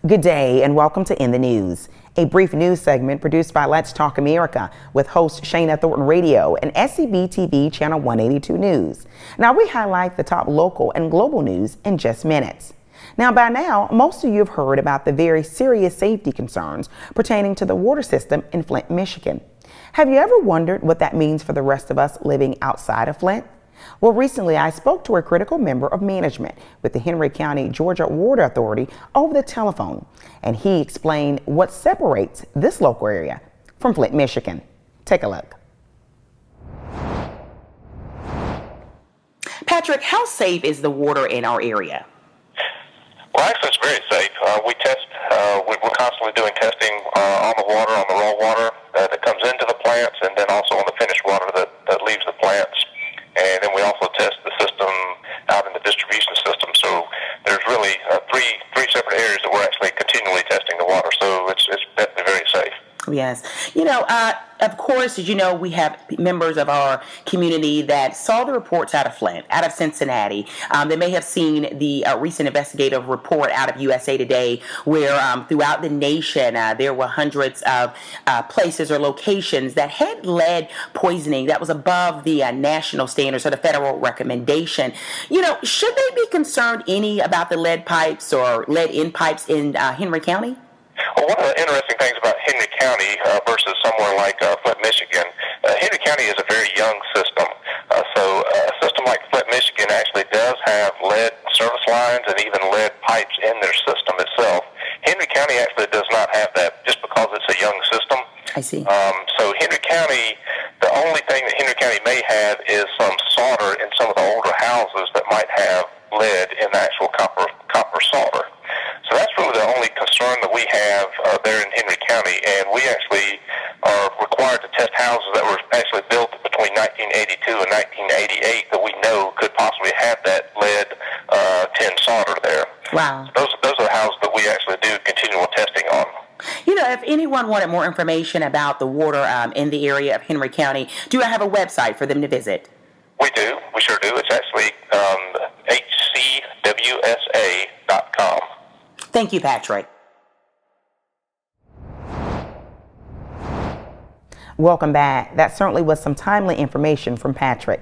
Good day and welcome to In the News, a brief news segment produced by Let's Talk America with host Shana Thornton Radio and SCB TV Channel 182 News. Now we highlight the top local and global news in just minutes. Now by now, most of you have heard about the very serious safety concerns pertaining to the water system in Flint, Michigan. Have you ever wondered what that means for the rest of us living outside of Flint? Well, recently I spoke to a critical member of management with the Henry County, Georgia Water Authority over the telephone, and he explained what separates this local area from Flint, Michigan. Take a look. Patrick, how safe is the water in our area? Well, actually, it's very safe. We're constantly doing testing on the water, on the raw water that comes into the plants, and then also on the finished water that leaves the plants. And then we also test the system out in the distribution system. So there's really three separate areas that we're actually continually testing the water. So it's definitely very safe. Yes. Of course, as you know, we have members of our community that saw the reports out of Flint, out of Cincinnati. They may have seen the recent investigative report out of USA Today where throughout the nation there were hundreds of places or locations that had lead poisoning that was above the national standards or the federal recommendation. Should they be concerned any about the lead pipes or lead in pipes in Henry County? Well, one of the interesting things about Henry County versus somewhere like Flint, Michigan, Henry County is a very young system. So a system like Flint, Michigan actually does have lead service lines and even lead pipes in their system itself. Henry County actually does not have that just because it's a young system. I see. So Henry County, the only thing that Henry County may have is some solder in some of the older houses that might have lead in the actual copper solder. So that's really the only concern that we have there in Henry County, and we actually are required to test houses that were actually built between 1982 and 1988 that we know could possibly have that lead tin solder there. Wow. Those are the houses that we actually do continual testing on. If anyone wanted more information about the water in the area of Henry County, do I have a website for them to visit? We do. We sure do. It's actually hcwsa.com. Thank you, Patrick. Welcome back. That certainly was some timely information from Patrick.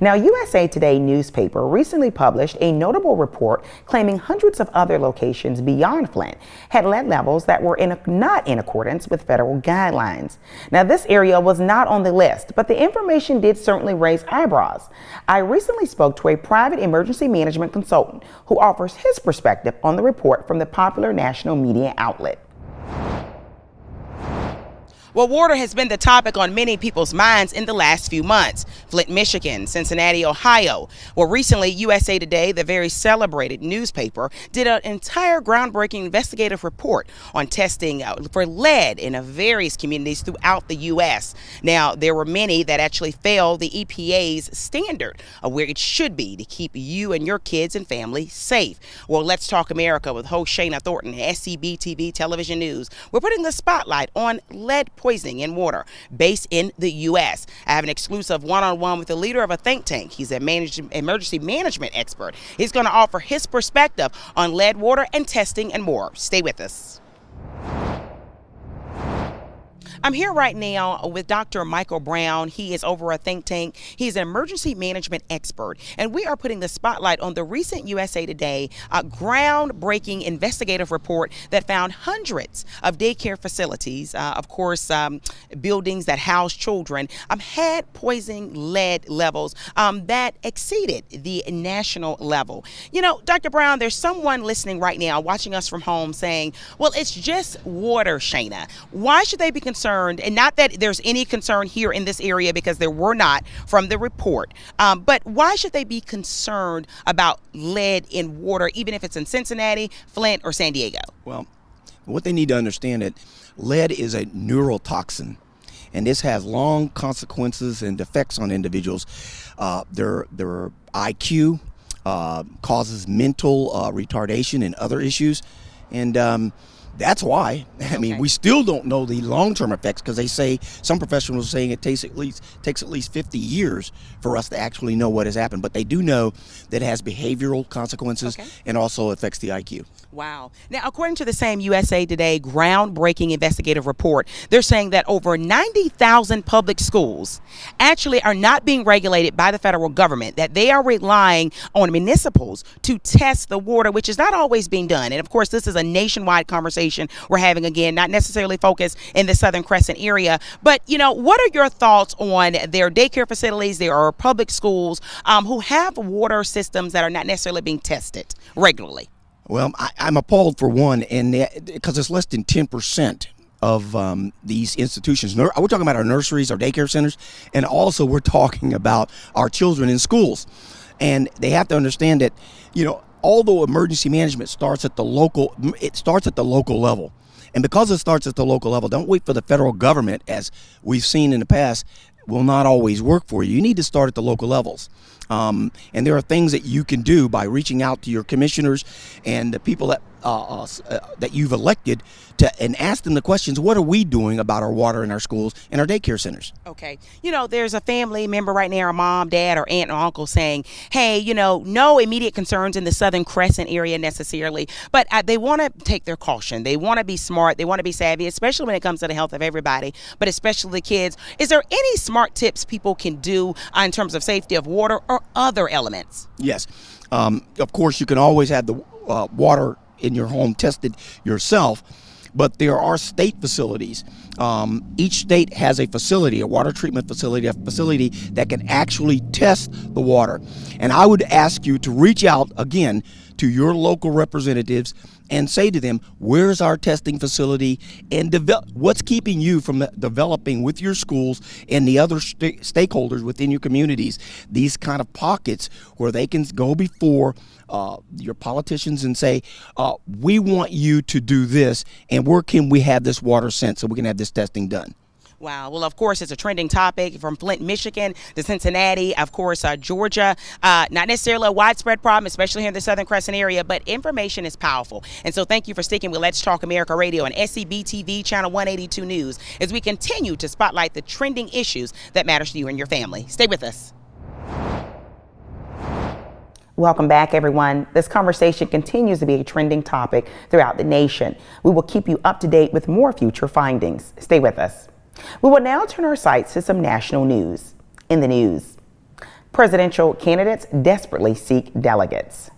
Now, USA Today newspaper recently published a notable report claiming hundreds of other locations beyond Flint had lead levels that were not in accordance with federal guidelines. Now, this area was not on the list, but the information did certainly raise eyebrows. I recently spoke to a private emergency management consultant who offers his perspective on the report from the popular national media outlet. Well, water has been the topic on many people's minds in the last few months. Flint, Michigan, Cincinnati, Ohio. Well, recently, USA Today, the very celebrated newspaper, did an entire groundbreaking investigative report on testing for lead in various communities throughout the U.S. Now, there were many that actually failed the EPA's standard of where it should be to keep you and your kids and family safe. Well, Let's Talk America with host Shana Thornton and SCB TV Television News. We're putting the spotlight on lead poisoning in water based in the U.S. I have an exclusive one-on-one with the leader of a think tank. He's an emergency management expert. He's going to offer his perspective on lead water and testing and more. Stay with us. I'm here right now with Dr. Michael Brown. He is over a think tank. He's an emergency management expert, and we are putting the spotlight on the recent USA Today groundbreaking investigative report that found hundreds of daycare facilities, buildings that house children, had poisoning lead levels that exceeded the national level. Dr. Brown, there's someone listening right now, watching us from home, saying, well, it's just water, Shana. Why should they be concerned? And not that there's any concern here in this area, because there were not from the report. But why should they be concerned about lead in water, even if it's in Cincinnati, Flint, or San Diego? Well, what they need to understand is lead is a neurotoxin, and this has long consequences and effects on individuals. Their IQ causes mental retardation and other issues. And That's why. I mean, Okay. we still don't know the long-term effects because they say, some professionals are saying it takes at least 50 years for us to actually know what has happened. But they do know that it has behavioral consequences Okay. and also affects the IQ. Wow. Now, according to the same USA Today groundbreaking investigative report, they're saying that over 90,000 public schools actually are not being regulated by the federal government, that they are relying on municipals to test the water, which is not always being done. And of course, this is a nationwide conversation we're having, again, not necessarily focused in the Southern Crescent area. But, what are your thoughts on their daycare facilities? There are public schools who have water systems that are not necessarily being tested regularly. Well, I'm appalled for one, and because it's less than 10% of these institutions. We're talking about our nurseries, our daycare centers, and also we're talking about our children in schools. And they have to understand that, although emergency management starts at the local level. And because it starts at the local level, don't wait for the federal government, as we've seen in the past, will not always work for you. You need to start at the local levels. And there are things that you can do by reaching out to your commissioners and the people that you've elected and ask them the questions. What are we doing about our water in our schools and our daycare centers? Okay. There's a family member right now, a mom, dad, or aunt or uncle saying, hey, no immediate concerns in the Southern Crescent area necessarily, but they want to take their caution. They want to be smart. They want to be savvy, especially when it comes to the health of everybody, but especially the kids. Is there any smart tips people can do in terms of safety of water or other elements? Yes. Of course, you can always have the water in your home tested yourself, but there are state facilities. Each state has a facility, a water treatment facility, a facility that can actually test the water. And I would ask you to reach out again to your local representatives and say to them, where's our testing facility, and what's keeping you from developing with your schools and the other stakeholders within your communities these kind of pockets where they can go before your politicians and say, we want you to do this, and where can we have this water sent so we can have this testing done? Wow. Well, of course, it's a trending topic from Flint, Michigan to Cincinnati, of course, Georgia. Not necessarily a widespread problem, especially here in the Southern Crescent area, but information is powerful. And so thank you for sticking with Let's Talk America Radio and SCB TV Channel 182 News as we continue to spotlight the trending issues that matters to you and your family. Stay with us. Welcome back, everyone. This conversation continues to be a trending topic throughout the nation. We will keep you up to date with more future findings. Stay with us. We will now turn our sights to some national news. In the news, presidential candidates desperately seek delegates.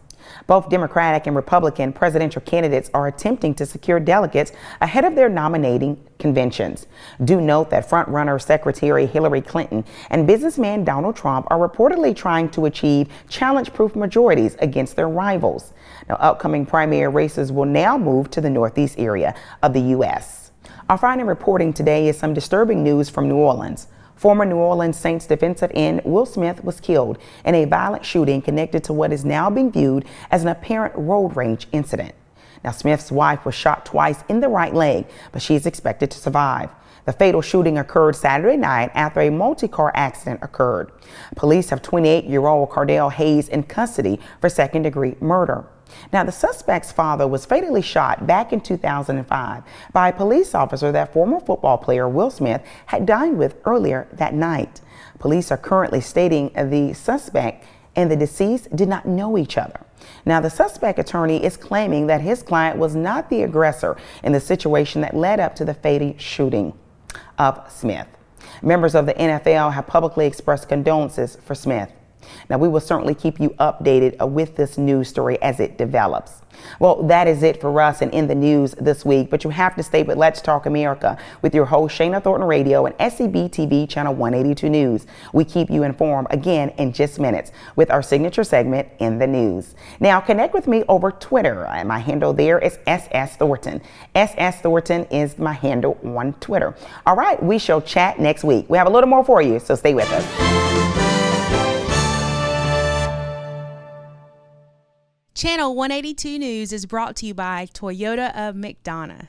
Both Democratic and Republican presidential candidates are attempting to secure delegates ahead of their nominating conventions. Do note that frontrunner Secretary Hillary Clinton and businessman Donald Trump are reportedly trying to achieve challenge-proof majorities against their rivals. Now, upcoming primary races will now move to the northeast area of the U.S. Our final reporting today is some disturbing news from New Orleans. Former New Orleans Saints defensive end Will Smith was killed in a violent shooting connected to what is now being viewed as an apparent road rage incident. Now, Smith's wife was shot twice in the right leg, but she is expected to survive. The fatal shooting occurred Saturday night after a multi-car accident occurred. Police have 28-year-old Cardell Hayes in custody for second-degree murder. Now, the suspect's father was fatally shot back in 2005 by a police officer that former football player Will Smith had dined with earlier that night. Police are currently stating the suspect and the deceased did not know each other. Now, the suspect attorney is claiming that his client was not the aggressor in the situation that led up to the fatal shooting of Smith. Members of the NFL have publicly expressed condolences for Smith. Now, we will certainly keep you updated with this news story as it develops. Well, that is it for us and in the news this week, but you have to stay with Let's Talk America with your host, Shana Thornton Radio and SCB TV Channel 182 News. We keep you informed again in just minutes with our signature segment, In the News. Now, connect with me over Twitter, and my handle there is SS Thornton. SS Thornton is my handle on Twitter. All right, we shall chat next week. We have a little more for you, so stay with us. Channel 182 News is brought to you by Toyota of McDonough.